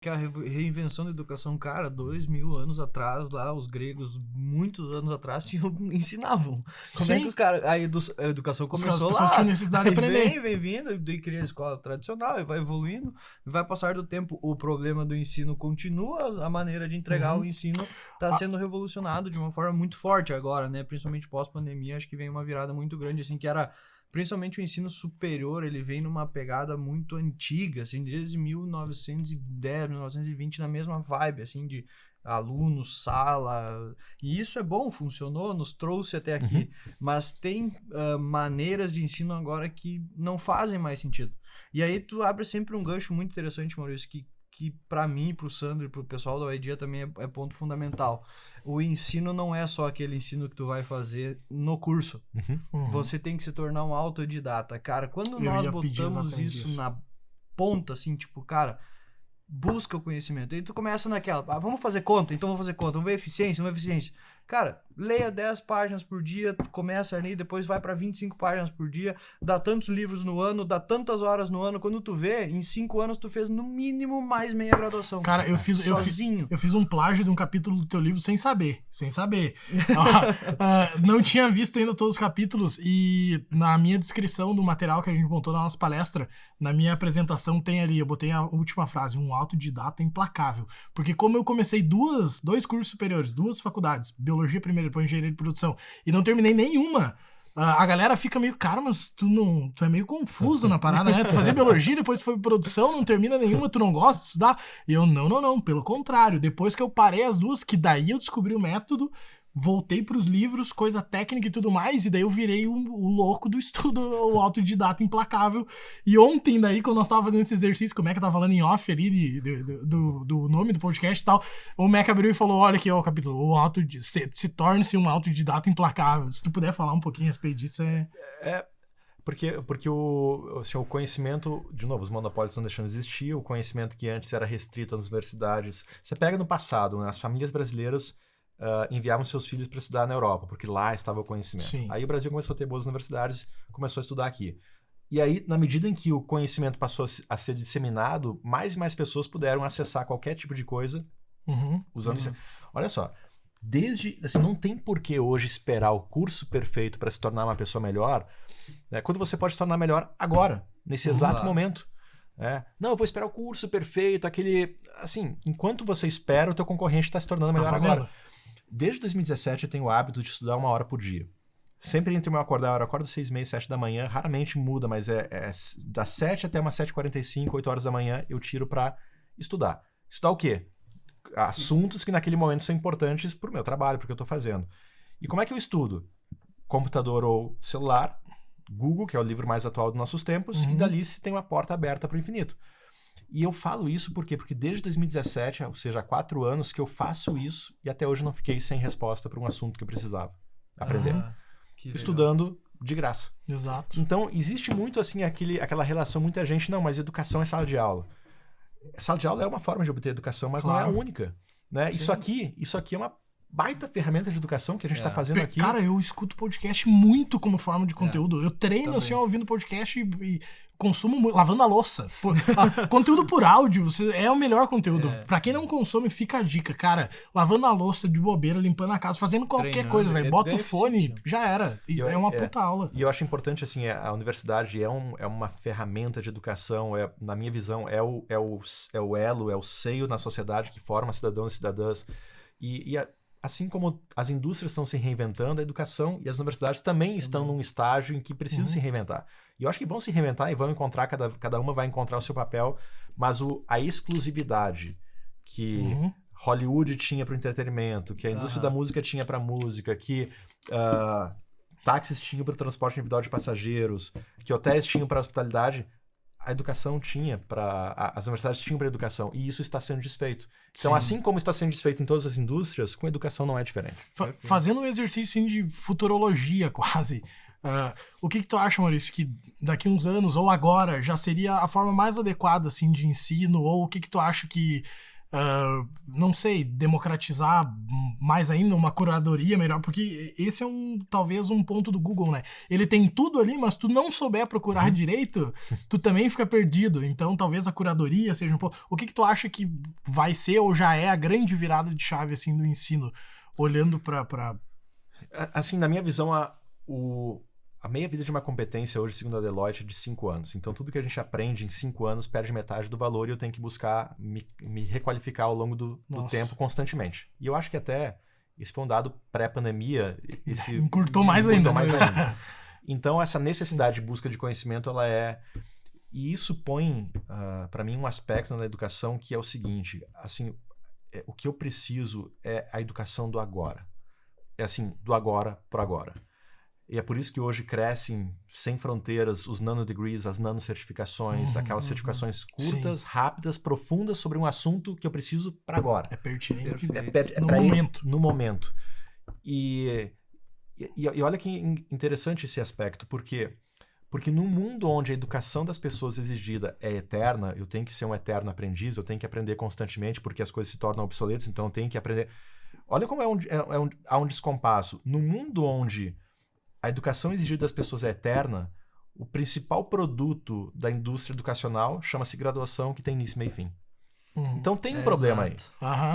que a reinvenção da educação, cara, 2000 anos atrás, lá, os gregos, muitos anos atrás, ensinavam. Como é que os caras... A educação começou As lá. pessoas tinham necessidade de aprender. Vem vindo, daí cria a escola tradicional, e vai evoluindo, vai passar do tempo. O problema do ensino continua, a maneira de entregar o ensino está sendo revolucionado de uma forma muito forte agora, né? Principalmente pós-pandemia, acho que vem uma virada muito grande, assim, que era... Principalmente o ensino superior, ele vem numa pegada muito antiga, assim, desde 1910, 1920, na mesma vibe, assim, de alunos, sala, e isso é bom, funcionou, nos trouxe até aqui, mas tem maneiras de ensino agora que não fazem mais sentido. E aí tu abre sempre um gancho muito interessante, Maurício, que para mim, pro Sandro e pro pessoal da IDEA também é ponto fundamental. O ensino não é só aquele ensino que tu vai fazer no curso. Você tem que se tornar um autodidata. Cara, quando nós botamos isso na ponta, assim, tipo, cara, busca o conhecimento. E tu começa naquela, vamos fazer conta, então vamos fazer conta, vamos ver eficiência. Cara, leia 10 páginas por dia, tu começa ali, depois vai pra 25 páginas por dia, dá tantos livros no ano, dá tantas horas no ano, quando tu vê, em 5 anos tu fez no mínimo mais meia graduação. Cara, eu fiz um plágio de um capítulo do teu livro sem saber. Não tinha visto ainda todos os capítulos e na minha descrição do material que a gente montou na nossa palestra, na minha apresentação tem ali, eu botei a última frase, um autodidata implacável. Porque como eu comecei dois cursos superiores, 2 faculdades, biologia primeiro, depois engenharia de produção, e não terminei nenhuma, a galera fica meio, cara, mas tu é meio confuso na parada, né? Tu fazia biologia, depois tu foi produção, não termina nenhuma, tu não gosta de estudar? E eu, não, pelo contrário, depois que eu parei as 2, que daí eu descobri o método, voltei pros livros, coisa técnica e tudo mais, e daí eu virei o louco do estudo, o autodidata implacável. E ontem, daí, quando nós tava fazendo esse exercício, como é que eu tava falando em off ali, do nome do podcast e tal, o Mac abriu e falou, olha aqui, ó, o capítulo, se torne-se um autodidata implacável. Se tu puder falar um pouquinho a respeito disso, Porque o conhecimento, de novo, os monopólios estão deixando de existir, o conhecimento que antes era restrito às universidades. Você pega no passado, né, as famílias brasileiras enviavam seus filhos para estudar na Europa, porque lá estava o conhecimento. Sim. Aí o Brasil começou a ter boas universidades, começou a estudar aqui. E aí, na medida em que o conhecimento passou a ser disseminado, mais e mais pessoas puderam acessar qualquer tipo de coisa usando isso. Olha só, não tem por que hoje esperar o curso perfeito para se tornar uma pessoa melhor, né, quando você pode se tornar melhor agora, nesse exato momento. Não, eu vou esperar o curso perfeito, aquele... Assim, enquanto você espera, o teu concorrente está se tornando melhor agora. Desde 2017 eu tenho o hábito de estudar 1 hora por dia. Sempre entre o meu acordar, eu acordo 6h30, 7 da manhã, raramente muda, mas das 7 até umas 7h45, 8 horas da manhã, eu tiro para estudar. Estudar o quê? Assuntos que naquele momento são importantes pro meu trabalho, porque eu estou fazendo. E como é que eu estudo? Computador ou celular, Google, que é o livro mais atual dos nossos tempos, e dali se tem uma porta aberta para o infinito. E eu falo isso por quê? Porque desde 2017, ou seja, há 4 anos que eu faço isso e até hoje não fiquei sem resposta para um assunto que eu precisava aprender. Estudando de graça. Exato. Então, existe muito assim aquela relação, muita gente, não, mas educação é sala de aula. Sala de aula é uma forma de obter educação, mas não é a única. Né? Isso aqui é uma baita ferramenta de educação que a gente está fazendo aqui. Cara, eu escuto podcast muito como forma de conteúdo. Eu treino assim, ouvindo podcast e consumo lavando a louça. Conteúdo por áudio é o melhor conteúdo. Pra quem não consome, fica a dica, cara. Lavando a louça de bobeira, limpando a casa, fazendo qualquer coisa, velho. Bota o fone, já era. E é uma puta aula. E eu acho importante, assim, a universidade é uma ferramenta de educação, na minha visão, é o elo, é o seio na sociedade que forma cidadãos e cidadãs. Assim como as indústrias estão se reinventando, a educação e as universidades também estão num estágio em que precisam se reinventar. E eu acho que vão se reinventar e vão encontrar, cada uma vai encontrar o seu papel, mas a exclusividade que Hollywood tinha para o entretenimento, que a indústria da música tinha para a música, que táxis tinham para o transporte individual de passageiros, que hotéis tinham para a hospitalidade, a educação tinha as universidades tinham para a educação, e isso está sendo desfeito. Então, assim como está sendo desfeito em todas as indústrias, com a educação não é diferente. Fazendo um exercício de futurologia, quase, o que tu acha, Maurício, que daqui uns anos, ou agora, já seria a forma mais adequada assim, de ensino, ou o que tu acha que não sei, democratizar mais ainda, uma curadoria melhor, porque esse é talvez um ponto do Google, né? Ele tem tudo ali, mas tu não souber procurar direito, tu também fica perdido. Então talvez a curadoria seja um pouco... O que tu acha que vai ser ou já é a grande virada de chave, assim, do ensino? Olhando pra... Assim, na minha visão, a meia-vida de uma competência hoje, segundo a Deloitte, é de 5 anos. Então, tudo que a gente aprende em 5 anos perde metade do valor e eu tenho que buscar me requalificar ao longo do tempo constantemente. E eu acho que até isso foi um dado pré-pandemia. Encurtou mais ainda. Então, essa necessidade de busca de conhecimento, ela é... E isso põe, para mim, um aspecto na educação que é o seguinte, assim, o que eu preciso é a educação do agora. É assim, do agora pro agora. E é por isso que hoje crescem sem fronteiras os nanodegrees, as nanocertificações, aquelas certificações curtas, rápidas, profundas sobre um assunto que eu preciso para agora. É pertinente. No momento. No momento. E olha que interessante esse aspecto, porque no mundo onde a educação das pessoas exigida é eterna, eu tenho que ser um eterno aprendiz, eu tenho que aprender constantemente porque as coisas se tornam obsoletas, então eu tenho que aprender... Olha como há um descompasso. No mundo onde a educação exigida das pessoas é eterna, o principal produto da indústria educacional chama-se graduação, que tem início, meio e fim. Então tem um problema aí.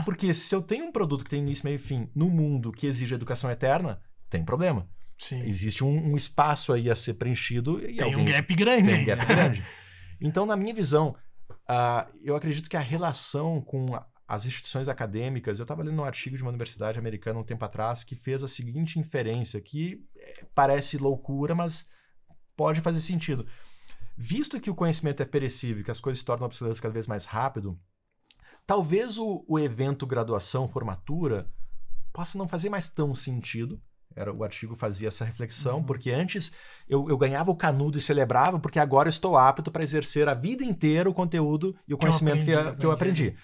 Porque se eu tenho um produto que tem início, meio e fim no mundo que exige educação eterna, tem problema. Sim. Existe um espaço aí a ser preenchido. E tem um gap grande. Tem um gap grande. Então, na minha visão, eu acredito que a relação com as instituições acadêmicas... Eu estava lendo um artigo de uma universidade americana um tempo atrás que fez a seguinte inferência, que parece loucura, mas pode fazer sentido. Visto que o conhecimento é perecível, que as coisas se tornam obsoletas cada vez mais rápido, talvez o evento graduação, formatura, possa não fazer mais tão sentido. O artigo fazia essa reflexão, porque antes eu ganhava o canudo e celebrava, porque agora eu estou apto para exercer a vida inteira o conteúdo e o conhecimento que eu aprendi.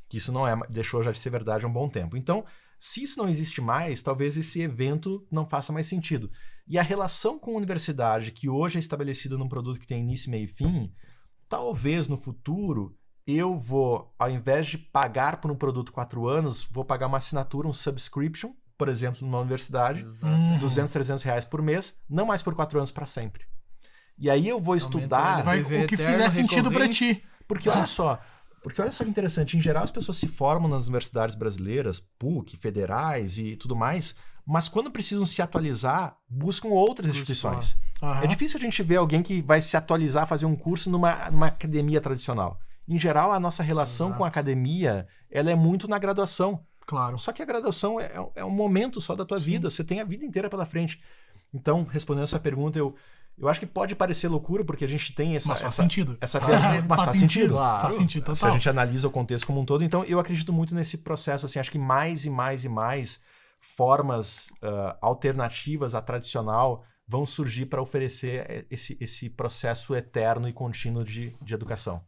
Que isso não deixou já de ser verdade há um bom tempo. Então, se isso não existe mais, talvez esse evento não faça mais sentido. E a relação com a universidade, que hoje é estabelecida num produto que tem início, meio e fim, talvez no futuro eu vou, ao invés de pagar por um produto 4 anos, vou pagar uma assinatura, um subscription, por exemplo, numa universidade, 200, 300 reais por mês, não mais por 4 anos, para sempre. E aí eu vou estudar... o que fizer sentido para ti. Porque olha só que interessante, em geral as pessoas se formam nas universidades brasileiras, PUC, federais e tudo mais, mas quando precisam se atualizar, buscam outras instituições. É difícil a gente ver alguém que vai se atualizar, fazer um curso numa academia tradicional. Em geral, a nossa relação com a academia, ela é muito na graduação. Claro. Só que a graduação é um momento só da tua vida, você tem a vida inteira pela frente. Então, respondendo essa pergunta, eu acho que pode parecer loucura, porque a gente tem essa... Mas faz sentido. Mas faz sentido. Claro. Faz sentido, total. Se a gente analisa o contexto como um todo. Então, eu acredito muito nesse processo, assim, acho que mais e mais e mais formas alternativas à tradicional vão surgir para oferecer esse processo eterno e contínuo de educação.